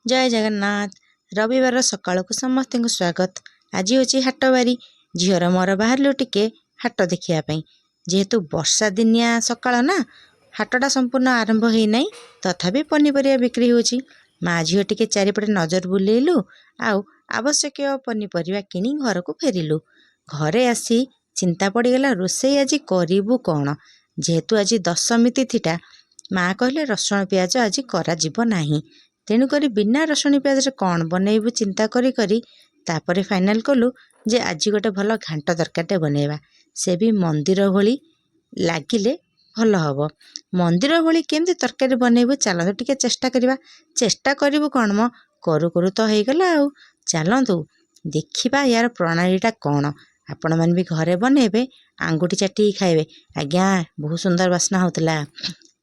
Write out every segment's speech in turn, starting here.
जय जगन्नाथ। रविवार सकाळ को समस्त को स्वागत। आज हूँ हाट बारी झीर मोर बाहर टिके हाट देखा जेहेतु वर्षा दिनिया सकाळ ना हाटटा संपूर्ण आरंभ होना तथापि पनीपरिया बिक्री होची। माँ झील टिके चारिपटे नजर बुलेलु आउ आवश्यक पनीपरिया किनी घर को फेरिलु। घरे आसी चिंता पड़गला रोषे आज करू कौन। जेहेतु आज दशमी तिथिटा माँ कहले रसुण प्याज आज करा जीव नाही, तेणुक बिना रसुण प्याज कौन बनइबू चिंता करी करी तापरे फाइनाल कलु जे आज गोटे भल घांट तरकारीटे बनइबा, से भी मंदिर भली लागिले भल हम। मंदिर भली केमती तरकारी बनइबू चलतु टिके चेष्टा करिबा। चेष्टा करिबू कौन म करू करू तो हो गला आउ। चलतु देखिबा यार प्रणालीटा कौन। आपण मन भी घरे बनइबे आंगुठी चाटी खाइबे। आज्ञा बहुत सुंदर बास्ना होतला।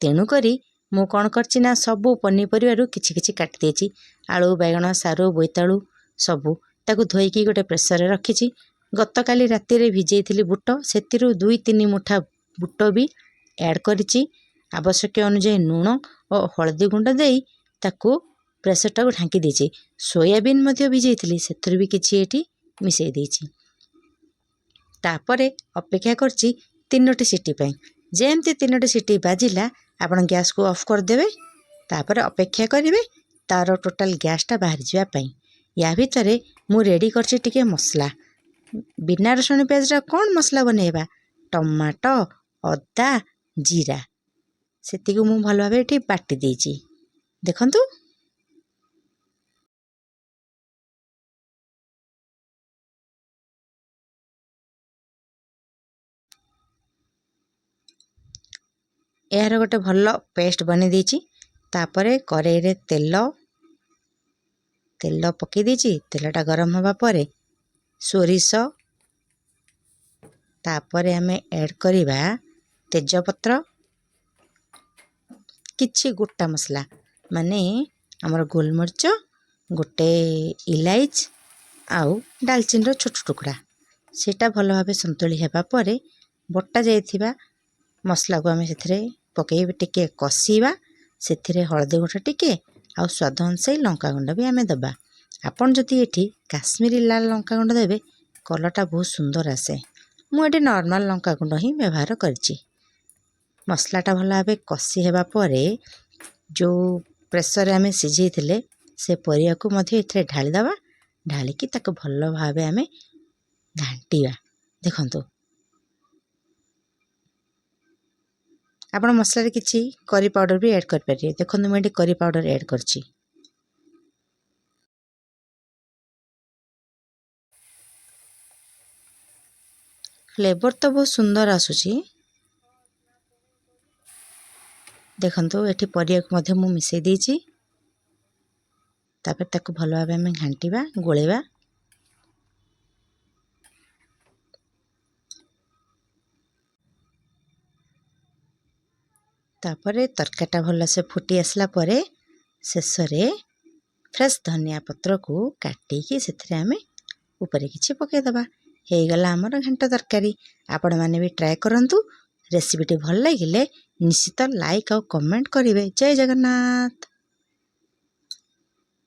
तेणु करी मु कौन करछि ना सबु पनीपरिया किछि किछि काटि देछि। आलू बैगण सारू बोईतालू सबू ताकू धोईकी गोटे प्रेसर रे रखिछि। गतकाली राति रे भिजेइथिली बुट, सेतिरु 2-3 मुठा बुट भी ऐड करिछि। आवश्यक अनुसार लूण और हळदी गुंड देई ताकू प्रेसर टाकू ढांकी देछि। सोयाबीन मध्ये भिजेइथिली सेतिरु भी किछि एठी मिसेई देछि। तापरे अपेक्षा करछि 3टी सीटी पई। जेमती 3टी सीटी बाजिला आपण गैस को ऑफ कर देबे। तापर अपेक्षा करिवे तार टोटल गैसटा बाहर जावा पई। या भितरे मु रेडी करछि टिके मसला। बिना रसुण प्याज कौन मसला बनेबा, टमाटो अदा जीरा सेति को मु भल भाबे एठी बाटी देछि। देखंतु यार गोटे भल पेस्ट बनी देछि। तापरे कड़ाई रे तेल पके देछि। तेलटा गरम हवा परे सोरिष, तापरे हमें ऐड करिबा तेजपत्र, किछि गोटा मसला माने हमर गोलमरिच, गोटे इलायच आउ डालचीनी रो छोट टुकड़ा सेटा भल भाबे संतुली हेबा परे बट्टा जाइथिबा मसला को हमें सेथरे पकेइ टिके कसीबा। सेथिरे हळदी गुंड टिके आउ स्वाद अनुसार लंका गुंड भी हमें दबा। आपण जदि एठी काश्मीरी लाल लंका गुंड देबे कलरटा बहुत सुंदर आसे। मु एठी नॉर्मल लंका गुंड ही व्यवहार करछि। मसलाटा भल भाबे कसी हेबा परे जो प्रेसर हमें सिझेइथिले से परिया को मध्ये एथरे ढाली दबा। ढाली की ताको भल भाबे हमें घांटीबा। देखंतु आपण मसला रे किछि करी पाउडर भी ऐड कर परिए। देखंतु मैं करी पाउडर ऐड करछि। फ्लेवर तो बहुत सुंदर आसुची। देखंतु एठी परिया को मध्ये मु मिसेई देछि। तापर ताको भल भाबे हमें घांटीबा गोळेबा। तापरे तरकाटा भल से फुटी आसला परे शेष रे फ्रेश धनिया पत्र को काटी की सेथरे हमें ऊपर किछि पके दबा। हे गला हमर घंटा तरकारी। आपण माने भी ट्राई करंतु। रेसिपीटी भल लागिले निश्चित लाइक और कमेंट करिवे। जय जगन्नाथ।